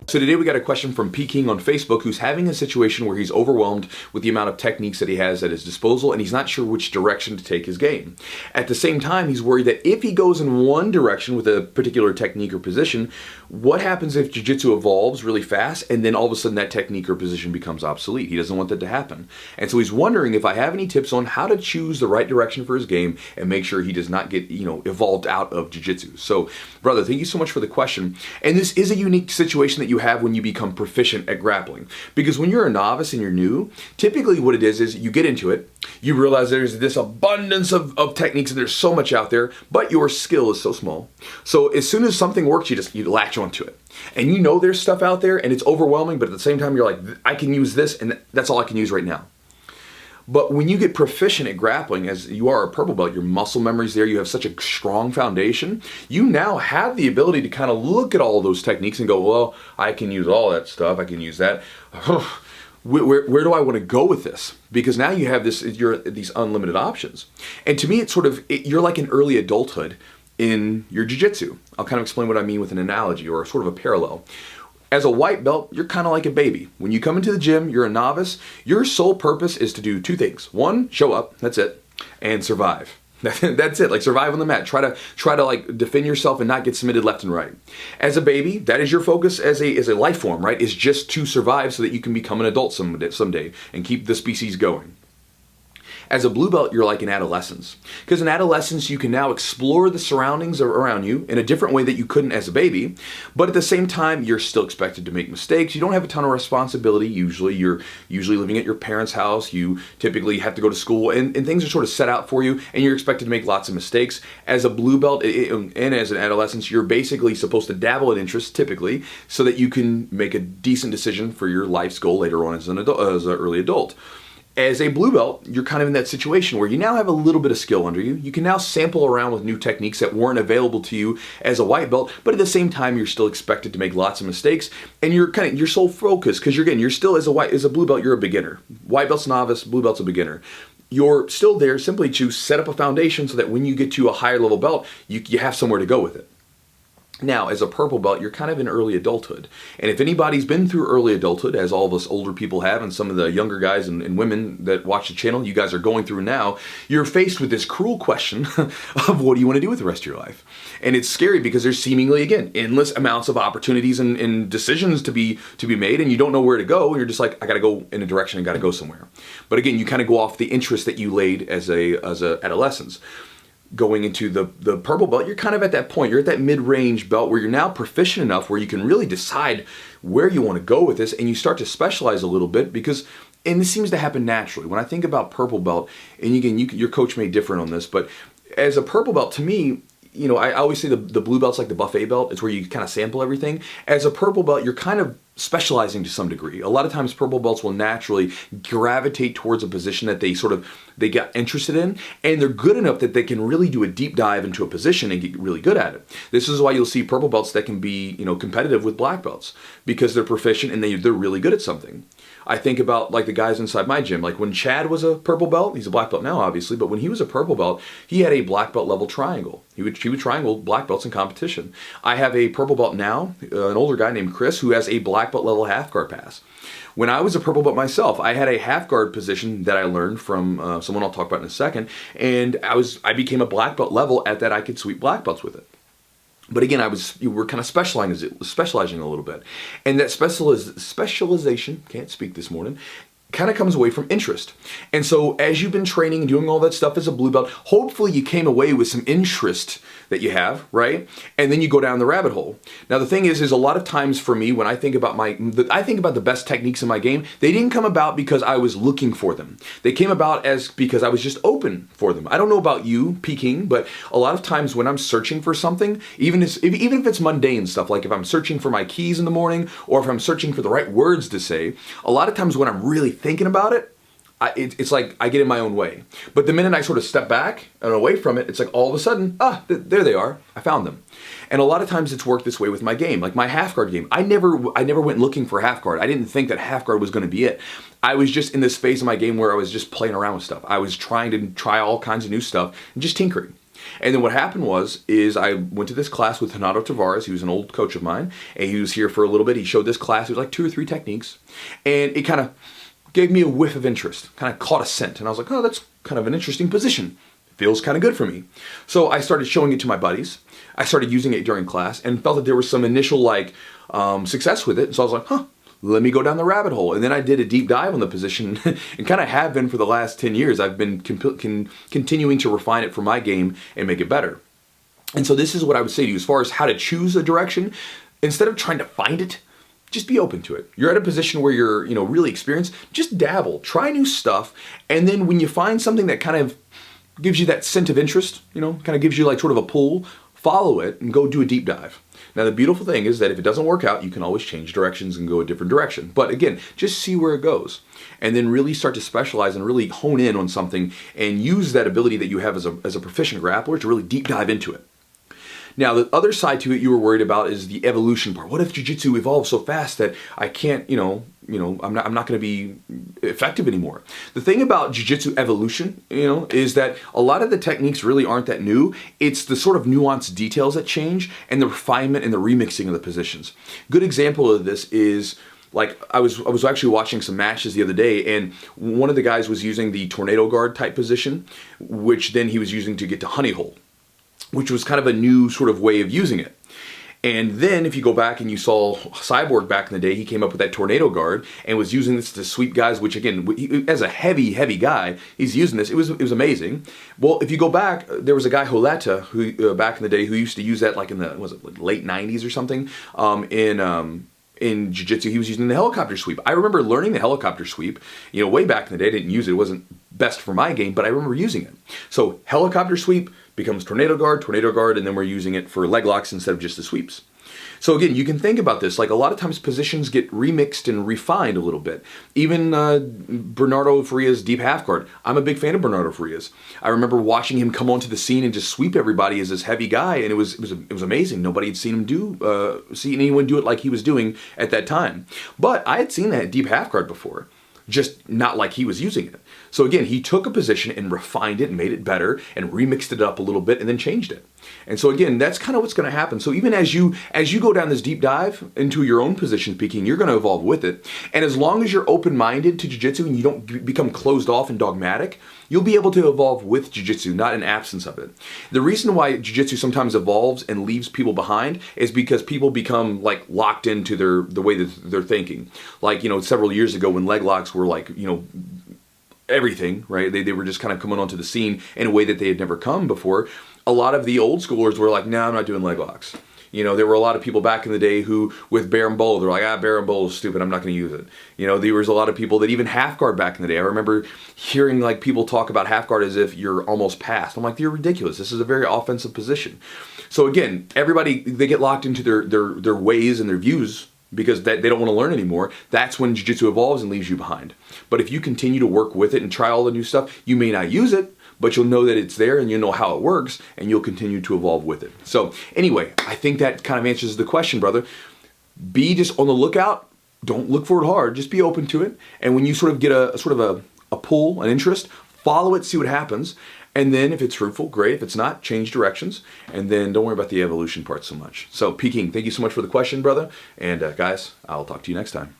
So today we got a question from Peking on Facebook, who's having a situation where he's overwhelmed with the amount of techniques that he has at his disposal, and he's not sure which direction to take his game. At the same time, he's worried that if he goes in one direction with a particular technique or position, what happens if Jiu-Jitsu evolves really fast and then all of a sudden that technique or position becomes obsolete? He doesn't want that to happen. And so he's wondering if I have any tips on how to choose the right direction for his game and make sure he does not get, evolved out of Jiu-Jitsu. So, brother, thank you so much for the question. And this is a unique situation that you have when you become proficient at grappling. Because when you're a novice and you're new, typically what it is you get into it, you realize there's this abundance of techniques and there's so much out there, but your skill is so small. So as soon as something works, you latch onto it. And you know there's stuff out there and it's overwhelming, but at the same time you're like, I can use this and that's all I can use right now. But when you get proficient at grappling, as you are a purple belt, your muscle memory's there, you have such a strong foundation, you now have the ability to kind of look at all of those techniques and go, well, I can use all that stuff, I can use that. Where do I want to go with this? Because now you have these unlimited options. And to me, it's you're like in early adulthood in your jiu-jitsu. I'll kind of explain what I mean with an analogy or sort of a parallel. As a white belt, you're kind of like a baby. When you come into the gym, you're a novice. Your sole purpose is to do two things. One, show up, that's it, and survive. That's it, like survive on the mat. Try to like defend yourself and not get submitted left and right. As a baby, that is your focus as a life form, right? Is just to survive so that you can become an adult someday and keep the species going. As a blue belt, you're like in adolescence. Because in adolescence, you can now explore the surroundings around you in a different way that you couldn't as a baby. But at the same time, you're still expected to make mistakes. You don't have a ton of responsibility. You're usually living at your parents' house. You typically have to go to school and things are sort of set out for you and you're expected to make lots of mistakes. As a blue belt and as an adolescence, you're basically supposed to dabble in interests typically so that you can make a decent decision for your life's goal later on as an early adult. As a blue belt, you're kind of in that situation where you now have a little bit of skill under you. You can now sample around with new techniques that weren't available to you as a white belt, but at the same time, you're still expected to make lots of mistakes, and you're your sole focus because you're still as a blue belt, you're a beginner. White belt's novice, blue belt's a beginner. You're still there simply to set up a foundation so that when you get to a higher level belt, you have somewhere to go with it. Now, as a purple belt, you're kind of in early adulthood. And if anybody's been through early adulthood, as all of us older people have, and some of the younger guys and women that watch the channel, you guys are going through now, you're faced with this cruel question of what do you want to do with the rest of your life? And it's scary because there's seemingly, again, endless amounts of opportunities and decisions to be made, and you don't know where to go, and you're just like, I gotta go in a direction, I gotta go somewhere. But again, you kind of go off the interest that you laid as a adolescence. Going into the purple belt, you're kind of at that point. You're at that mid-range belt where you're now proficient enough where you can really decide where you want to go with this, and you start to specialize a little bit and this seems to happen naturally. When I think about purple belt, and again, your coach may differ on this, but as a purple belt, to me, I always say the blue belt's like the buffet belt. It's where you kind of sample everything. As a purple belt, you're kind of specializing to some degree. A lot of times purple belts will naturally gravitate towards a position that they get interested in, and they're good enough that they can really do a deep dive into a position and get really good at it. This is why you'll see purple belts that can be, competitive with black belts because they're proficient and they're really good at something. I think about like the guys inside my gym, like when Chad was a purple belt, he's a black belt now obviously, but when he was a purple belt, he had a black belt level triangle. He would triangle black belts in competition. I have a purple belt now, an older guy named Chris, who has a black belt level half guard pass. When I was a purple belt myself, I had a half guard position that I learned from someone I'll talk about in a second, and I became a black belt level at that I could sweep black belts with it. But again, we're kind of specializing a little bit. And that specialization, can't speak this morning, kind of comes away from interest. And so as you've been training and doing all that stuff as a blue belt, hopefully you came away with some interest that you have, right? And then you go down the rabbit hole. Now the thing is a lot of times for me, when I think about the best techniques in my game, they didn't come about because I was looking for them. They came about because I was just open for them. I don't know about you, Peking, but a lot of times when I'm searching for something, even if it's mundane stuff, like if I'm searching for my keys in the morning, or if I'm searching for the right words to say, a lot of times when I'm really thinking about it, it's like I get in my own way. But the minute I sort of step back and away from it, it's like all of a sudden, there they are. I found them. And a lot of times it's worked this way with my game. Like my half guard game, I never went looking for half guard. I didn't think that half guard was going to be it. I was just in this phase of my game where I was just playing around with stuff. I was trying all kinds of new stuff and just tinkering. And then what happened is I went to this class with Renato Tavares. He was an old coach of mine, and he was here for a little bit. He showed this class. It was like 2 or 3 techniques, and it kind of gave me a whiff of interest, kind of caught a scent. And I was like, oh, that's kind of an interesting position. Feels kind of good for me. So I started showing it to my buddies. I started using it during class and felt that there was some initial success with it. So I was like, huh, let me go down the rabbit hole. And then I did a deep dive on the position and kind of have been for the last 10 years. I've been continuing to refine it for my game and make it better. And so this is what I would say to you as far as how to choose a direction. Instead of trying to find it, just be open to it. You're at a position where you're, really experienced. Just dabble, try new stuff. And then when you find something that kind of gives you that scent of interest, kind of gives you like sort of a pull, follow it and go do a deep dive. Now the beautiful thing is that if it doesn't work out, you can always change directions and go a different direction. But again, just see where it goes and then really start to specialize and really hone in on something and use that ability that you have as a proficient grappler to really deep dive into it. Now, the other side to it you were worried about is the evolution part. What if jiu-jitsu evolves so fast that I can't, I'm not going to be effective anymore? The thing about jiu-jitsu evolution, is that a lot of the techniques really aren't that new. It's the sort of nuanced details that change and the refinement and the remixing of the positions. Good example of this is I was actually watching some matches the other day, and one of the guys was using the tornado guard type position, which then he was using to get to honey hole, which was kind of a new sort of way of using it. And then if you go back and you saw Cyborg back in the day, he came up with that tornado guard and was using this to sweep guys, which again, as a heavy guy, he's using this. It was amazing. Well, if you go back, there was a guy, Holeta, who back in the day, who used to use that like in the, late 90s or something, in jiu-jitsu. He was using the helicopter sweep. I remember learning the helicopter sweep, way back in the day. I didn't use it. It wasn't best for my game, but I remember using it. So helicopter sweep becomes tornado guard, and then we're using it for leg locks instead of just the sweeps. So again, you can think about this, like a lot of times positions get remixed and refined a little bit. Even Bernardo Faria's deep half guard. I'm a big fan of Bernardo Faria's. I remember watching him come onto the scene and just sweep everybody as this heavy guy, and it was amazing. Nobody had seen him seen anyone do it like he was doing at that time. But I had seen that deep half guard before, just not like he was using it. So again, he took a position and refined it and made it better and remixed it up a little bit and then changed it. And so again, that's kind of what's going to happen. So even as you go down this deep dive into your own position peaking, you're going to evolve with it. And as long as you're open-minded to jiu-jitsu and you don't become closed off and dogmatic, you'll be able to evolve with jiu-jitsu, not in absence of it. The reason why jiu-jitsu sometimes evolves and leaves people behind is because people become like locked into the way that they're thinking. Like, several years ago when leg locks were like, everything, right? They were just kind of coming onto the scene in a way that they had never come before. A lot of the old schoolers were like, no, I'm not doing leg locks. There were a lot of people back in the day who, with bear and bowl, they're like, bear and bowl is stupid, I'm not going to use it. There was a lot of people that even half guard back in the day. I remember hearing like people talk about half guard as if you're almost past. I'm like, you're ridiculous. This is a very offensive position. So again, everybody, they get locked into their ways and their views because they don't want to learn anymore. That's when jiu-jitsu evolves and leaves you behind. But if you continue to work with it and try all the new stuff, you may not use it, but you'll know that it's there and you'll know how it works and you'll continue to evolve with it. So anyway, I think that kind of answers the question, brother. Be just on the lookout. Don't look for it hard. Just be open to it. And when you sort of get a pull, an interest, follow it, see what happens. And then if it's fruitful, great. If it's not, change directions. And then don't worry about the evolution part so much. So Peking, thank you so much for the question, brother. And guys, I'll talk to you next time.